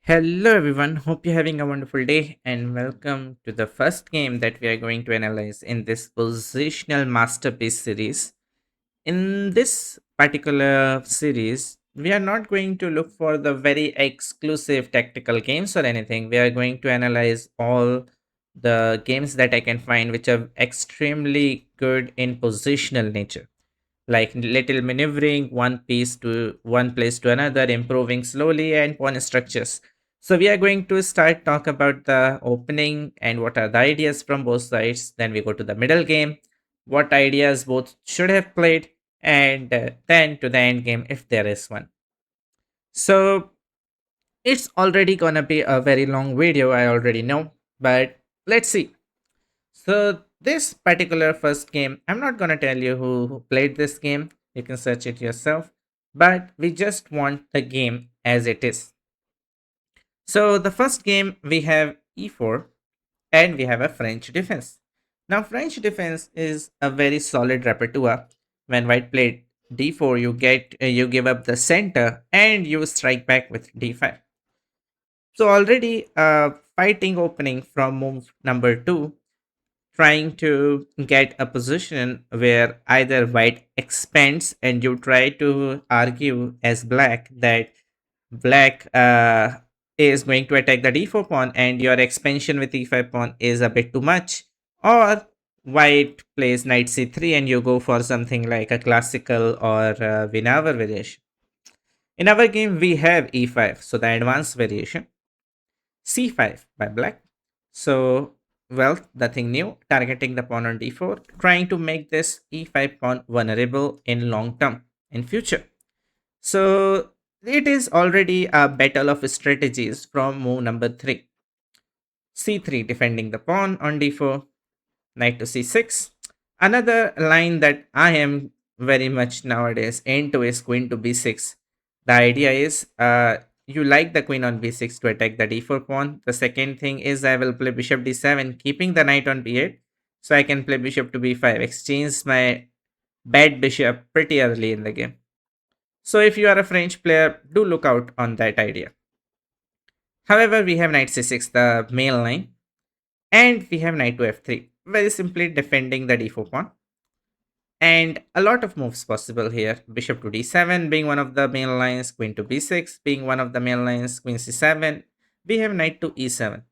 Hello everyone, hope you're having a wonderful day and welcome to the first game that we are going to analyze in this positional masterpiece series. In this particular series, we are not going to look for the very exclusive tactical games or anything. We are going to analyze all the games that I can find which are extremely good in positional nature, like little maneuvering one place to another, improving slowly, and pawn structures. So we are going to start talk about the opening and what are the ideas from both sides. Then we go to the middle game, what ideas both should have played, and then to the end game if there is one. So it's already gonna be a very long video, I already know, but let's see. So this particular first game, I'm not gonna tell you who played this game. You can search it yourself. But we just want the game as it is. So the first game we have e4 and we have a French defense. Now French defense is a very solid repertoire. When white played d4, you give up the center and you strike back with d5. So already fighting opening from move number 2, trying to get a position where either white expands and you try to argue as black that black is going to attack the d4 pawn and your expansion with e5 pawn is a bit too much, or white plays knight c3 and you go for something like a classical or Winawer variation. In our game we have e5, so the advanced variation, c5 by black. So, well, nothing new, targeting the pawn on d4, trying to make this e5 pawn vulnerable in long term, in future. So, it is already a battle of strategies from move number 3. c3 defending the pawn on d4, knight to c6. Another line that I am very much nowadays into is queen to b6. The idea is you like the queen on b6 to attack the d4 pawn. The second thing is I will play bishop d7, keeping the knight on b8. So I can play bishop to b5, exchange my bad bishop pretty early in the game. So if you are a French player, do look out on that idea. However, we have knight c6, the male line, and we have knight to f3, very simply defending the d4 pawn. And a lot of moves possible here. Bishop to d7 being one of the main lines, queen to b6 being one of the main lines, queen c7. We have knight to e7,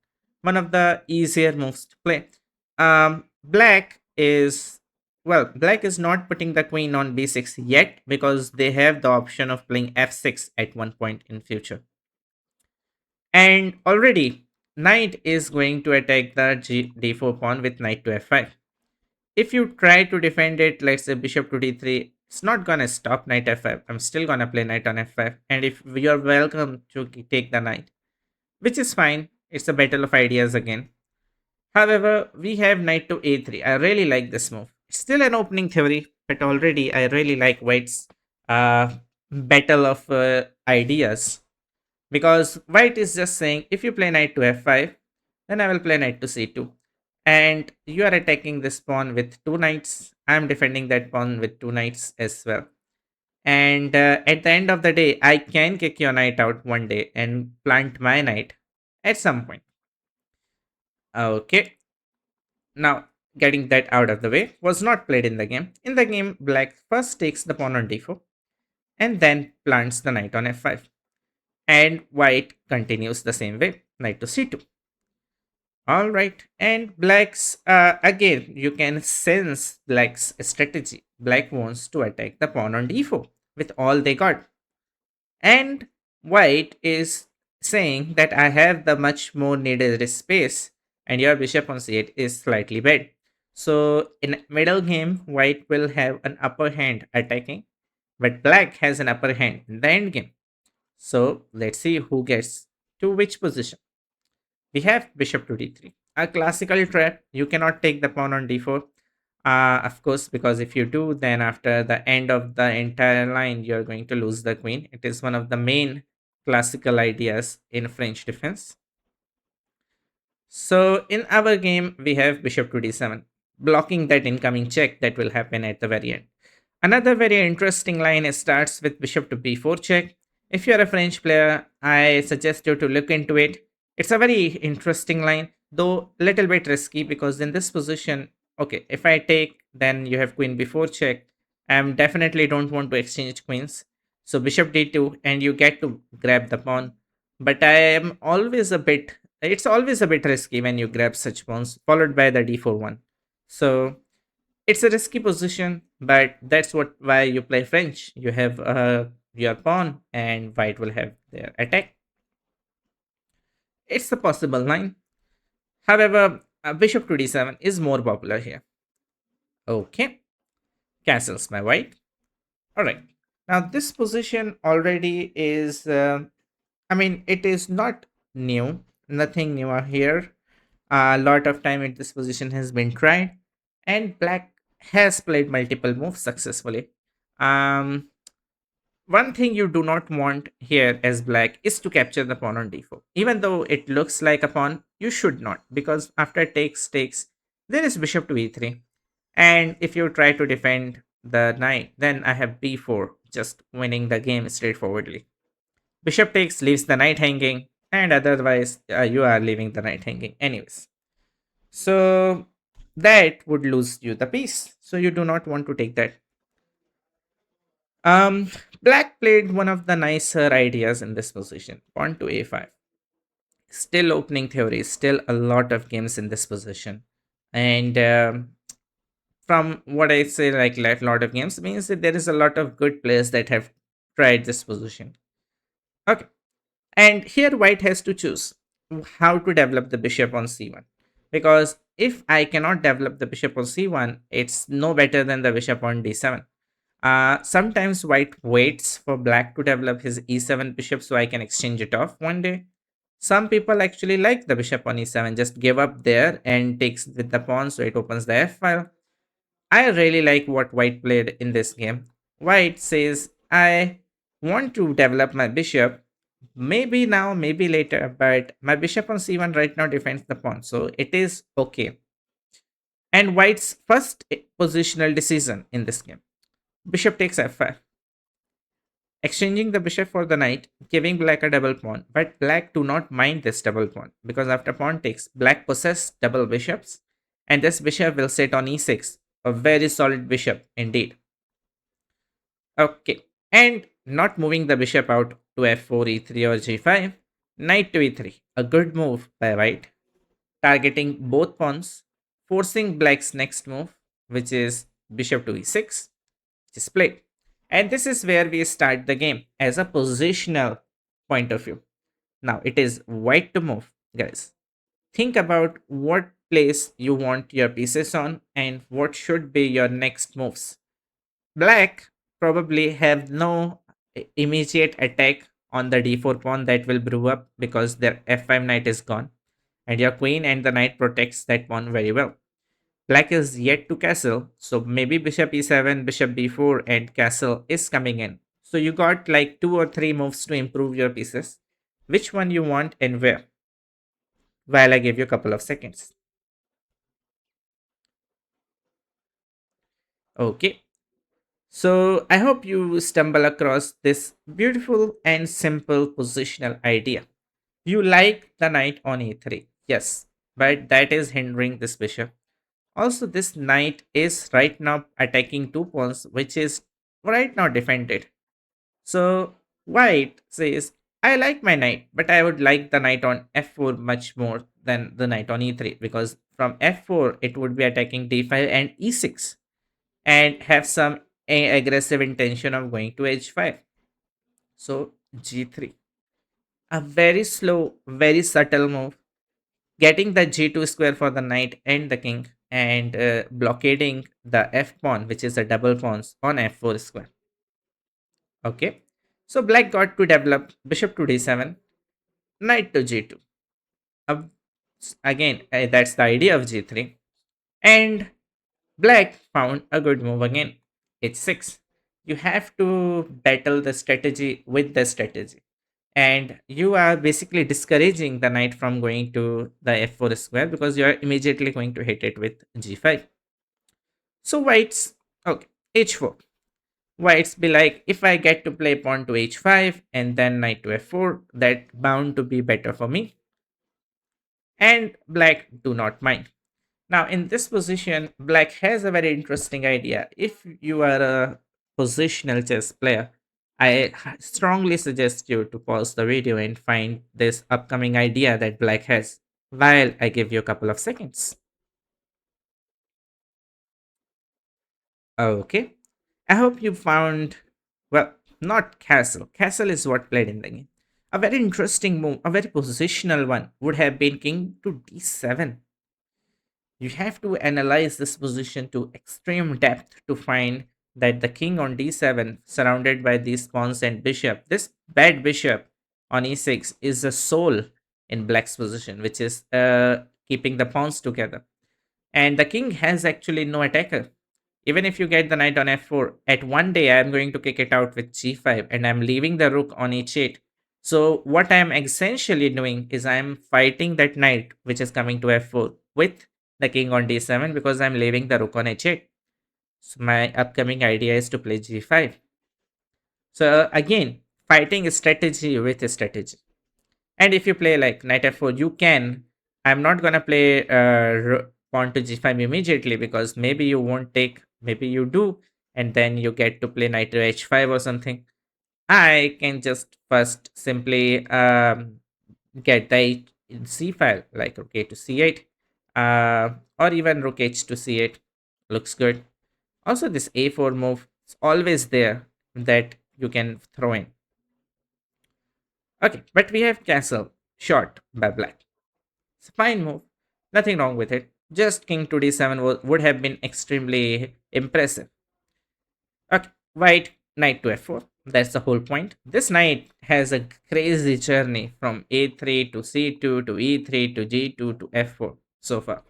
one of the easier moves to play. Black is not putting the queen on b6 yet because they have the option of playing f6 at one point in future. And already, knight is going to attack the d4 pawn with knight to f5. If you try to defend it, let's say bishop to d3, it's not gonna stop knight f5. I'm still gonna play knight on f5. And if you're welcome to take the knight, which is fine, it's a battle of ideas again. However, we have knight to a3. I really like this move. It's still an opening theory, but already I really like white's uh, battle of ideas. Because white is just saying, if you play knight to f5, then I will play knight to c2. And you are attacking this pawn with two knights. I am defending that pawn with two knights as well. And at the end of the day, I can kick your knight out one day and plant my knight at some point. Okay, now getting that out of the way was not played in the game. In the game, black first takes the pawn on d4 and then plants the knight on f5. And white continues the same way, knight to c2. All right, and blacks again, you can sense black's strategy. Black wants to attack the pawn on d4 with all they got, and white is saying that I have the much more needed space, and your bishop on c8 is slightly bad. So in middle game, white will have an upper hand attacking, but black has an upper hand in the end game. So let's see who gets to which position. We have bishop to d3, a classical trap. You cannot take the pawn on d4, of course, because if you do, then after the end of the entire line, you're going to lose the queen. It is one of the main classical ideas in French defense. So in our game, we have bishop to d7, blocking that incoming check that will happen at the very end. Another very interesting line starts with bishop to b4 check, If you're a French player, I suggest you to look into it. It's a very interesting line, though little bit risky because in this position, okay, if I take, then you have queen b4 check. I definitely don't want to exchange queens. So bishop d2, and you get to grab the pawn. But I am always a bit, it's always a bit risky when you grab such pawns, followed by the d4 one. So it's a risky position, but that's what why you play French. You have your pawn, and white will have their attack. It's a possible line. However, bishop to d7 is more popular here. Okay, castles my white. All right. Now this position already is. I mean, it is not new. Nothing new here. A lot of time in this position has been tried, and black has played multiple moves successfully. Um, One thing you do not want here as black is to capture the pawn on d4. Even though it looks like a pawn, you should not, because after takes, there is bishop to e3. And if you try to defend the knight, then I have b4, just winning the game straightforwardly. Bishop takes leaves the knight hanging, and otherwise you are leaving the knight hanging anyways. So that would lose you the piece. So you do not want to take that. Um, Black played one of the nicer ideas in this position, pawn to a5. Still opening theory, still a lot of games in this position. And from what I say, like a lot of games means that there is a lot of good players that have tried this position. Okay. And here white has to choose how to develop the bishop on c1. Because if I cannot develop the bishop on c1, it's no better than the bishop on d7. Sometimes white waits for black to develop his e7 bishop so I can exchange it off one day. Some people actually like the bishop on e7, just give up there and takes with the pawn so it opens the f file. I really like what white played in this game. White says, I want to develop my bishop, maybe now, maybe later, but my bishop on c1 right now defends the pawn, so it is okay. And white's first positional decision in this game, bishop takes f5, exchanging the bishop for the knight, giving black a double pawn. But black do not mind this double pawn because after pawn takes, black possess double bishops, and this bishop will sit on e6, a very solid bishop indeed. Okay, and not moving the bishop out to f4, e3, or g5, knight to e3, a good move by white, targeting both pawns, forcing black's next move, which is bishop to e6, which is played. And this is where we start the game as a positional point of view. Now it is white to move, guys. Think about what place you want your pieces on and what should be your next moves. Black probably have no immediate attack on the d4 pawn that will brew up because their f5 knight is gone, and your queen and the knight protects that pawn very well. Black is yet to castle, so maybe bishop e7, bishop b4, and castle is coming in. So you got like 2 or 3 moves to improve your pieces. Which one you want and where? While I give you a couple of seconds. Okay. So I hope you stumble across this beautiful and simple positional idea. You like the knight on e3. Yes, but that is hindering this bishop. Also, this knight is right now attacking 2 pawns, which is right now defended. So, white says, I like my knight, but I would like the knight on f4 much more than the knight on e3 because from f4 it would be attacking d5 and e6 and have some aggressive intention of going to h5. So, g3. A very slow, very subtle move, getting the g2 square for the knight and the king, and blockading the f pawn, which is a double pawns on f4 square. Okay, so black got to develop bishop to d7, knight to g2. Uh, Again, that's the idea of g3, and black found a good move again, h6. You have to battle the strategy with the strategy, and you are basically discouraging the knight from going to the f4 square because you are immediately going to hit it with g5. So white's okay, h4. Whites be like, if I get to play pawn to h5 and then knight to f4, that bound to be better for me. And black do not mind. Now, in this position, black has a very interesting idea. If you are a positional chess player, I strongly suggest you to pause the video and find this upcoming idea that black has while I give you a couple of seconds. Okay. I hope you found, well, not castle. Castle is what played in the game. A very interesting move, a very positional one, would have been king to d7. You have to analyze this position to extreme depth to find that the king on d7, surrounded by these pawns and bishop, this bad bishop on e6 is a soul in black's position, which is keeping the pawns together. And the king has actually no attacker. Even if you get the knight on f4, at one day I am going to kick it out with g5 and I'm leaving the rook on h8. So what I am essentially doing is I am fighting that knight which is coming to f4 with the king on d7 because I'm leaving the rook on h8. So my upcoming idea is to play g5. So again, fighting strategy with strategy. And if you play like knight f4, you can. I'm not gonna play pawn to g5 immediately because maybe you won't take, maybe you do, and then you get to play knight to h5 or something. I can just first simply get the c file like rook a to c8, or even rook h to c8. Looks good. Also, this a4 move is always there that you can throw in. Okay, but we have castle short by black. It's a fine move. Nothing wrong with it. Just king to d7 would have been extremely impressive. Okay, white knight to f4. That's the whole point. This knight has a crazy journey from a3 to c2 to e3 to g2 to f4 so far.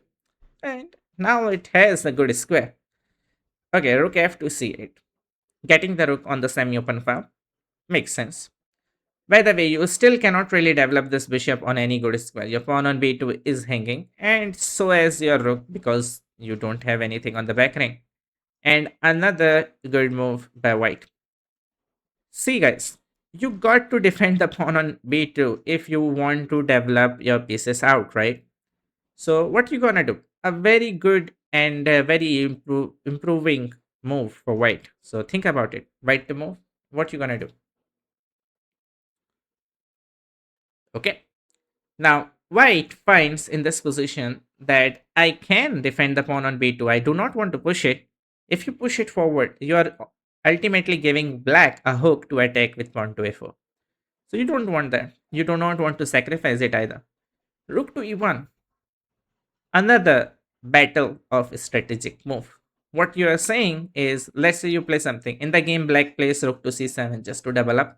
And now it has a good square. Okay, rook f to c8. Getting the rook on the semi-open file makes sense. By the way, you still cannot really develop this bishop on any good square. Your pawn on b2 is hanging, and so is your rook because you don't have anything on the back rank. And another good move by white. See, guys, you got to defend the pawn on b2 if you want to develop your pieces out, right? So, what you gonna do? A very good and very improving move for white. So, think about it. White to move. What you gonna do? Okay. Now, white finds in this position that I can defend the pawn on b2. I do not want to push it. If you push it forward, you are ultimately giving black a hook to attack with pawn to a4. So you don't want that. You do not want to sacrifice it either. Rook to e1. Another battle of strategic move. What you are saying is, let's say you play something. In the game, black plays rook to c7 just to double up.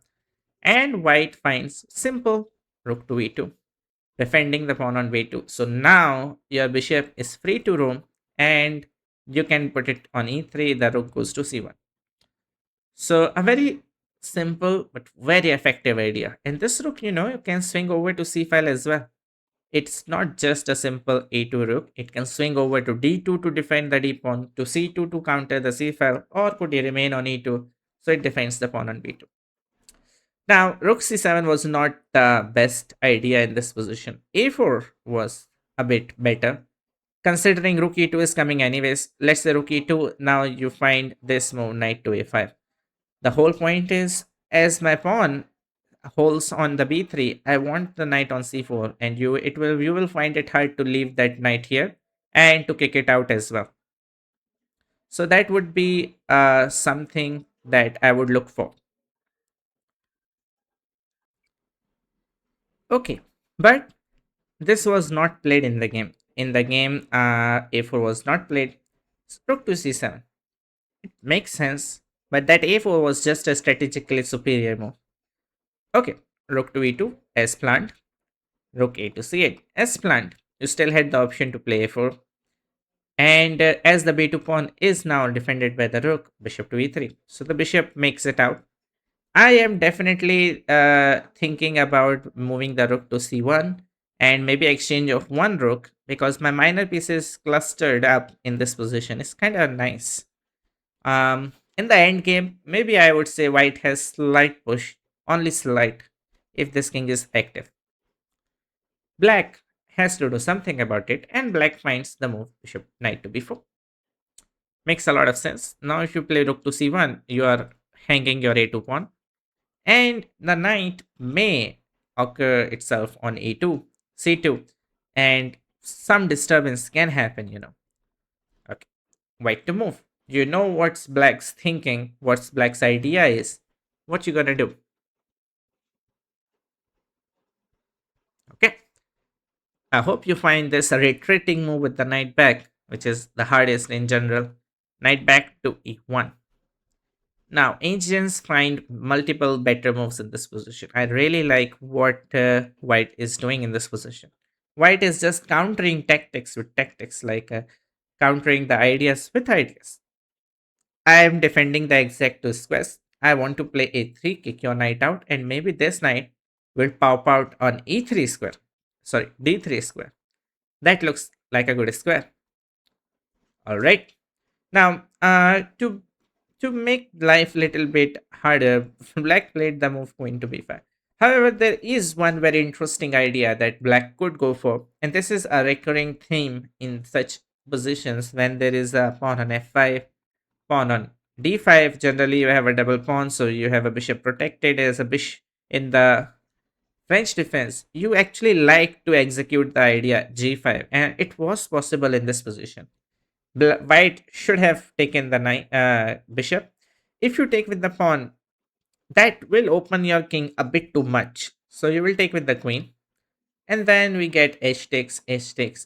And white finds simple rook to e2, defending the pawn on b2. So now your bishop is free to roam and you can put it on e3, the rook goes to c1. So a very simple but very effective idea. And this rook, you can swing over to c file as well. It's not just a simple a2 rook. It can swing over to d2 to defend the d pawn, to c2 to counter the c file, or could remain on e2. So it defends the pawn on b2. Now, rook c7 was not the best idea in this position. a4 was a bit better. Considering rook e2 is coming anyways, let's say rook e2, now you find this move, knight to a5. The whole point is, as my pawn holds on the b3, I want the knight on c4, and you will find it hard to leave that knight here and to kick it out as well. So that would be something that I would look for. Okay, but this was not played in the game. In the game, a4 was not played. Rook to c7. It makes sense, but that a4 was just a strategically superior move. Okay, rook to e2 as planned. Rook a to c8 as planned. You still had the option to play a4. And as the b2 pawn is now defended by the rook, bishop to e3. So the bishop makes it out. I am definitely thinking about moving the rook to c1 and maybe exchange of one rook because my minor pieces clustered up in this position is kind of nice. In the end game, maybe I would say white has slight push, only slight, if this king is active. Black has to do something about it, and black finds the move bishop knight to b4. Makes a lot of sense. Now, if you play rook to c1, you are hanging your a2 pawn, and the knight may occur itself on a2, c2, and some disturbance can happen. Okay, white to move. You know what's black's thinking, what's black's idea is. What you gonna do? Okay, I hope you find this a retreating move with the knight back, which is the hardest in general. Knight back to e1. Now, ancients find multiple better moves in this position. I really like what white is doing in this position. White is just countering tactics with tactics, like countering the ideas with ideas. I am defending the exact two squares. I want to play a3, kick your knight out, and maybe this knight will pop out on e3 square. Sorry, d3 square. That looks like a good square. All right. Now, to make life little bit harder, black played the move queen to b5. However, there is one very interesting idea that black could go for, and this is a recurring theme in such positions when there is a pawn on f5, pawn on d5. Generally, you have a double pawn, so you have a bishop protected as a bishop in the French defense. You actually like to execute the idea g5, and it was possible in this position. White should have taken the bishop. If you take with the pawn, that will open your king a bit too much. So you will take with the queen. And then we get h takes,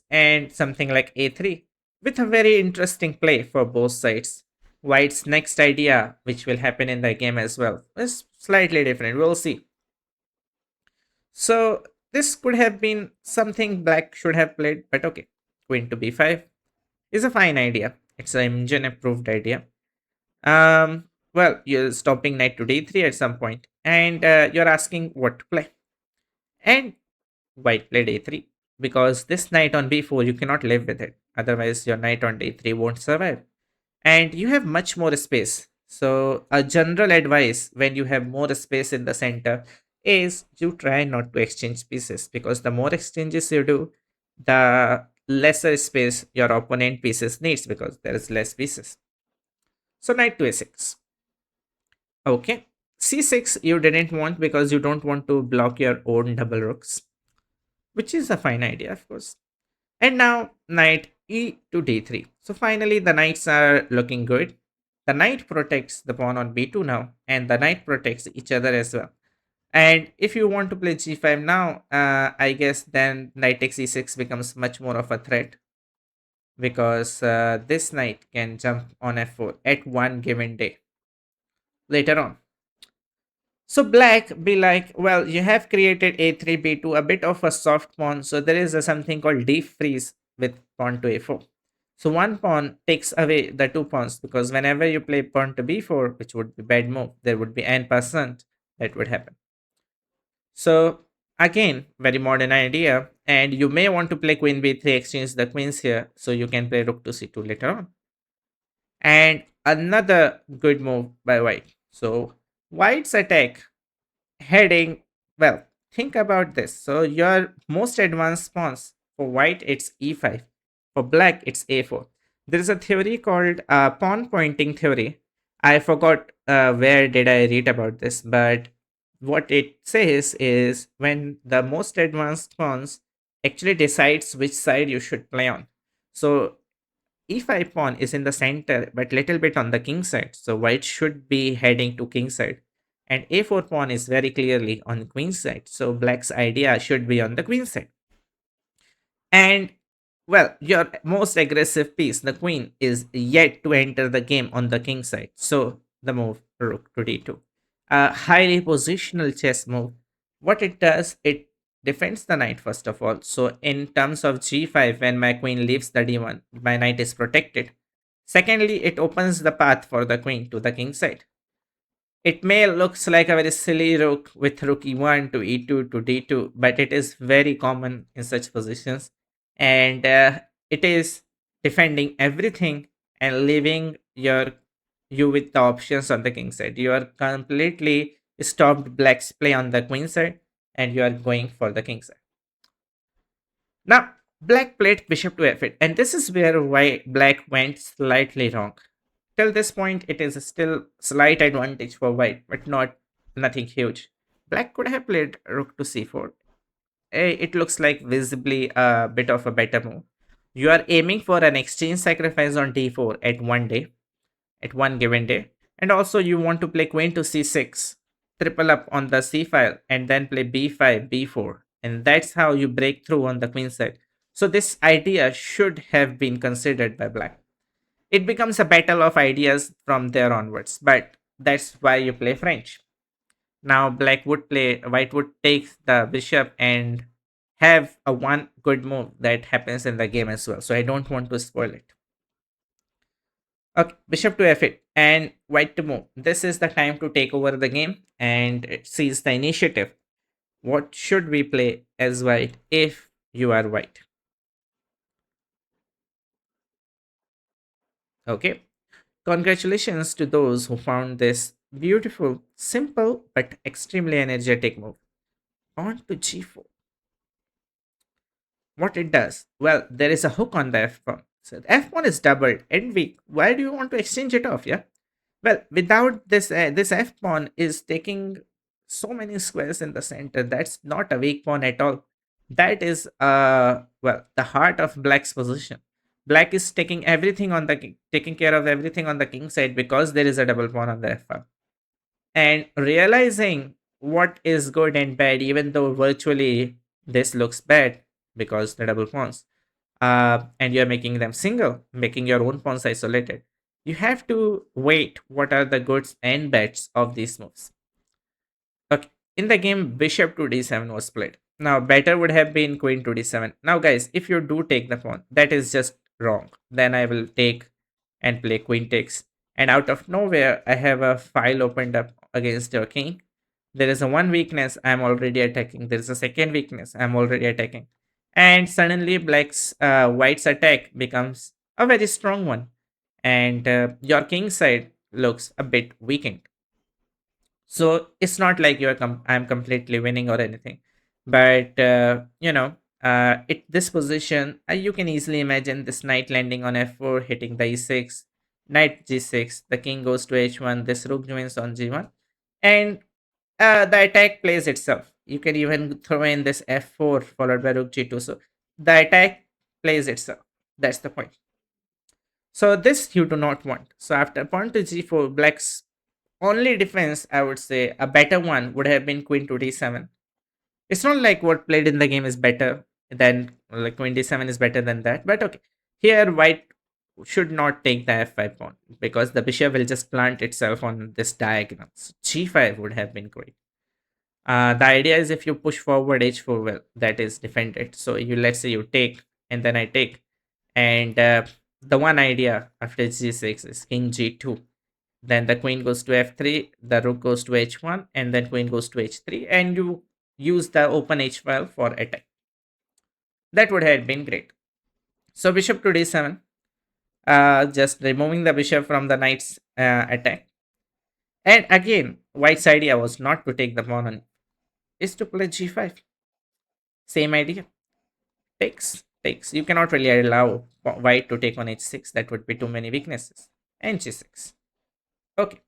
and something like a3 with a very interesting play for both sides. White's next idea, which will happen in the game as well, is slightly different. We'll see. So this could have been something black should have played, but okay. Queen to b5 is a fine idea. It's an engine approved idea. Well, you're stopping knight to d3 at some point, and you're asking what to play. And white played a3 because this knight on b4 you cannot live with it. Otherwise, your knight on d3 won't survive, and you have much more space. So, a general advice when you have more space in the center is you try not to exchange pieces, because the more exchanges you do, the lesser space your opponent pieces needs, because there is less pieces. So, knight to a6. Okay. C6 you didn't want because you don't want to block your own double rooks, which is a fine idea, of course. And now knight e to d3. So finally the knights are looking good. The knight protects the pawn on b2 now, and the knight protects each other as well. And if you want to play g5 now, I guess then knight takes e6 becomes much more of a threat, because this knight can jump on f4 at one given day later on. So black be like, well, you have created a3, b2, a bit of a soft pawn. So there is a something called deep freeze with pawn to a4. So one pawn takes away the two pawns, because whenever you play pawn to b4, which would be bad move, there would be n% that would happen. So again, very modern idea. And you may want to play queen b3, exchange the queens here, so you can play rook to c2 later on. And another good move by white. So white's attack heading, well, think about this. So your most advanced pawns, for white it's e5, for black it's a4. There is a theory called pawn pointing theory. I forgot where did I read about this, but what it says is when the most advanced pawns actually decides which side you should play on. So e5 pawn is in the center but little bit on the king side, so white should be heading to king side. And a4 pawn is very clearly on the queen side, so black's idea should be on the queen side. And well, your most aggressive piece, the queen, is yet to enter the game on the king side, so the move rook to d2, a highly positional chess move. What it does, it defends the knight first of all. So in terms of g5, when my queen leaves the d1, my knight is protected. Secondly, it opens the path for the queen to the king side. It may looks like a very silly rook with rook e1 to e2 to d2, but it is very common in such positions, and it is defending everything and leaving your you with the options on the king side. You are completely stopped black's play on the queen side, and you are going for the king side. Now, black played bishop to f8, and this is where why black went slightly wrong. Till this point, it is still slight advantage for white, but not nothing huge. Black could have played rook to c4. It looks like visibly a bit of a better move. You are aiming for an exchange sacrifice on d4 at one given day, and also you want to play queen to c6, triple up on the c file, and then play b5, b4, and that's how you break through on the queen side. So this idea should have been considered by black. It becomes a battle of ideas from there onwards, but that's why you play French. Now white would take the bishop and have a one good move that happens in the game as well. So I don't want to spoil it. Okay, bishop to f8 and white to move. This is the time to take over the game and it sees the initiative. What should we play as white if you are white? Okay, congratulations to those who found this beautiful, simple, but extremely energetic move. On to g4. What it does? Well, there is a hook on the f pawn. So the f pawn is doubled and weak. Why do you want to exchange it off? Yeah. Well, without this, this f pawn is taking so many squares in the center. That's not a weak pawn at all. That is the heart of black's position. Black is taking everything on the taking care of everything on the king side because there is a double pawn on the f pawn. And realizing what is good and bad, even though virtually this looks bad because the double pawns, and you're making them single, making your own pawns isolated. You have to wait what are the goods and bads of these moves. Okay, in the game, bishop to d7 was played. Now, better would have been queen to d7. Now, guys, if you do take the pawn, that is just wrong. Then I will take and play queen takes. And out of nowhere, I have a file opened up against your king. There is a one weakness I'm already attacking. There is a second weakness I'm already attacking. And suddenly, white's attack becomes a very strong one. And your king side looks a bit weakened. So it's not like I'm completely winning or anything, but it this position, you can easily imagine this knight landing on f4, hitting the e6, knight g6, the king goes to h1, this rook joins on g1, and the attack plays itself. You can even throw in this f4 followed by rook g2. So the attack plays itself. That's the point. So this you do not want. So after pawn to g4, black's only defense, I would say, a better one would have been queen to d7. It's not like what played in the game is better than like queen d7 is better than that. But okay, here white should not take the f5 pawn because the bishop will just plant itself on this diagonal. So g5 would have been great. The idea is if you push forward h4, well, that is defended. So you let's say you take and then I take, and the one idea after g6 is king g2, then the queen goes to f3, the rook goes to h1, and then queen goes to h3, and you use the open h file for attack. That would have been great. So bishop to d7, just removing the bishop from the knight's attack. And again, white's idea was not to take the pawn on, is to play g5. Same idea. Takes. You cannot really allow white to take on h6. That would be too many weaknesses. And g6. Okay.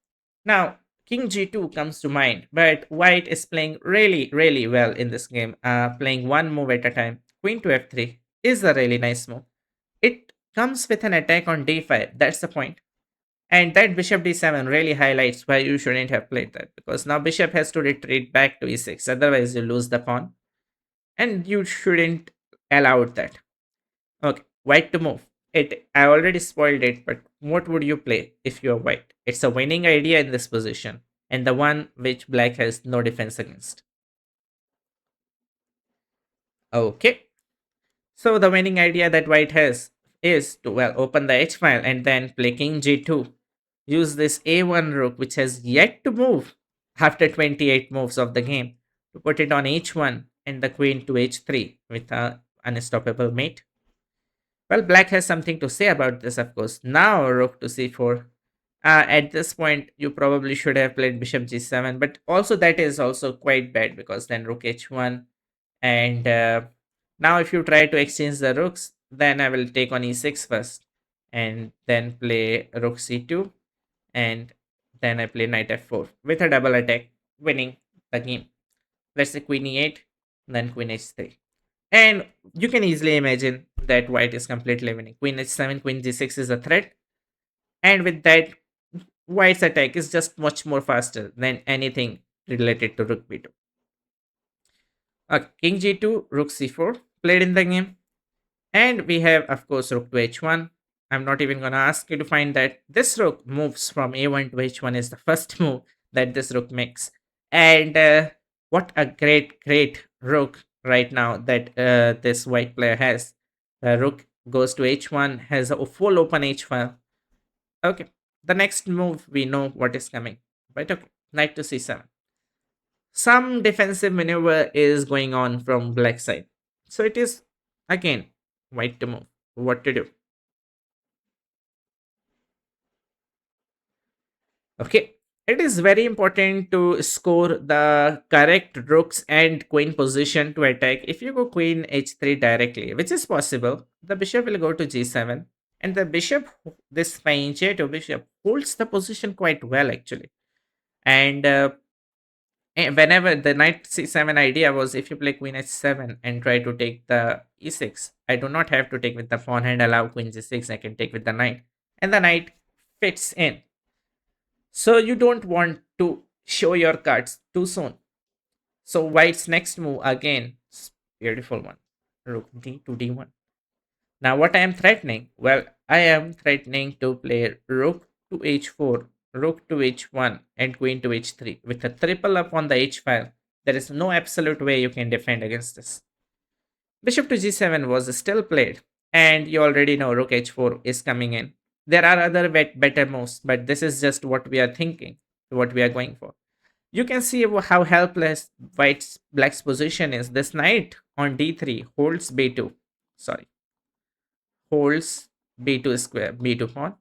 Now, king g2 comes to mind, but white is playing really, really well in this game, playing one move at a time. Queen to f3 is a really nice move. It comes with an attack on d5. That's the point. And that bishop d7 really highlights why you shouldn't have played that, because now bishop has to retreat back to e6. Otherwise, you lose the pawn. And you shouldn't allow that. Okay, white to move. I already spoiled it, but what would you play if you're white? It's a winning idea in this position, and the one which black has no defense against. Okay, so the winning idea that white has is to, well, open the h file and then play king g2. Use this a1 rook, which has yet to move after 28 moves of the game, to put it on h1 and the queen to h3 with a unstoppable mate. Well, black has something to say about this, of course. Now rook to c4. At this point, you probably should have played bishop g7, but also that is also quite bad because then rook h1. And now, if you try to exchange the rooks, then I will take on e6 first, and then play rook c2, and then I play knight f4 with a double attack, winning the game. Let's say queen e8, then queen h3. And you can easily imagine that white is completely winning. Queen h7, queen g6 is a threat, and with that, white's attack is just much more faster than anything related to rook b2. King g2, rook c4 played in the game. And we have, of course, rook to h1. I'm not even going to ask you to find that. This rook moves from a1 to h1 is the first move that this rook makes. And what a great rook right now that this white player has. The rook goes to h1, has a full open h file. Okay, the next move, we know what is coming. Right, okay, knight to c7. Some defensive maneuver is going on from black side. So it is again white to move. What to do? Okay. It is very important to score the correct rooks and queen position to attack. If you go queen h3 directly, which is possible, the bishop will go to g7. And the bishop, this fine j2 bishop, holds the position quite well actually. And whenever the knight c7 idea was, if you play queen h7 and try to take the e6, I do not have to take with the pawn and allow queen g6. I can take with the knight, and the knight fits in. So you don't want to show your cards too soon. So white's next move again, beautiful one, rook d to d1. Now what I am threatening? Well, I am threatening to play rook to h4, rook to h1, and queen to h3 with a triple up on the h file. There is no absolute way you can defend against this. Bishop to g7 was still played, and you already know rook h4 is coming in. There are other better moves, but this is just what we are thinking, what we are going for. You can see how helpless black's position is. This knight on d3 holds b2. Sorry, holds b2 square, b2 pawn.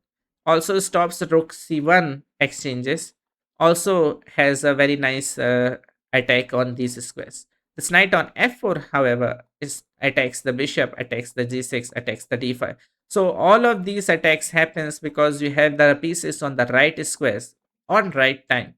Also stops rook c1 exchanges. Also has a very nice attack on these squares. This knight on f4, however, is attacks the bishop, attacks the g6, attacks the d5. So all of these attacks happens because you have the pieces on the right squares on right time.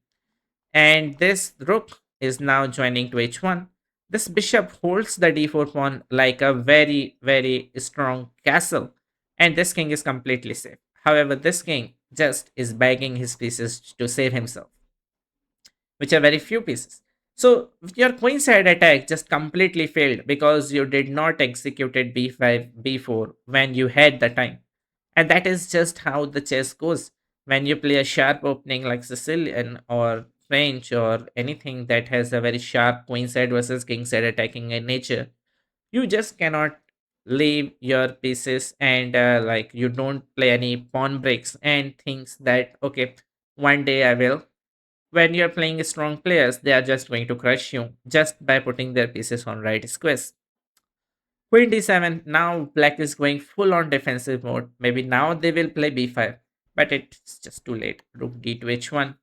And this rook is now joining to h1. This bishop holds the d4 pawn like a very strong castle, and this king is completely safe. However, this king just is begging his pieces to save himself, which are very few pieces. So your queenside attack just completely failed because you did not execute it b5, b4 when you had the time. And that is just how the chess goes. When you play a sharp opening like Sicilian or French or anything that has a very sharp queenside versus kingside attacking in nature, you just cannot leave your pieces, and like you don't play any pawn breaks and things that okay, one day I will. When you're playing strong players, they are just going to crush you just by putting their pieces on right squares. Queen d7. Now black is going full on defensive mode. Maybe now they will play b5, but it's just too late. Rook d to h1,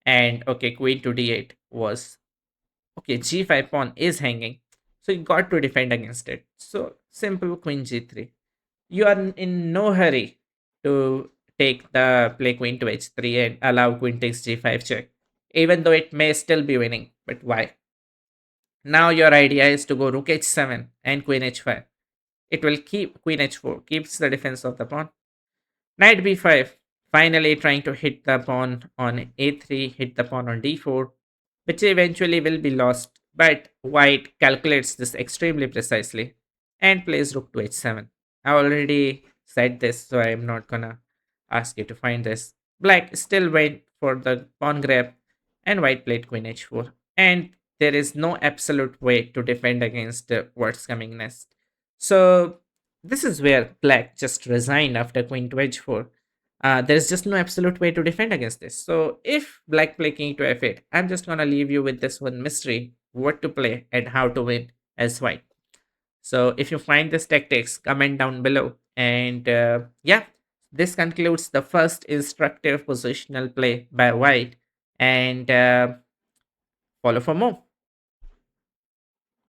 and okay, queen to d8 was okay. G5 pawn is hanging, so you got to defend against it. So simple queen g3. You are in no hurry to take the play queen to h3 and allow queen takes g5 check, even though it may still be winning. But why? Now your idea is to go rook h7 and queen h5. It will keep queen h4, keeps the defense of the pawn. Knight b5, finally trying to hit the pawn on a3, hit the pawn on d4, which eventually will be lost. But white calculates this extremely precisely and plays rook to h7. I already said this, so I'm not gonna ask you to find this. Black still wait for the pawn grab, and white played queen h4. And there is no absolute way to defend against what's coming next. So this is where black just resigned after queen to h4. There's just no absolute way to defend against this. So if black play king to f8, I'm just gonna leave you with this one mystery: what to play and how to win as white. So if you find this tactics, comment down below. And yeah, This concludes the first instructive positional play by White, and follow for more.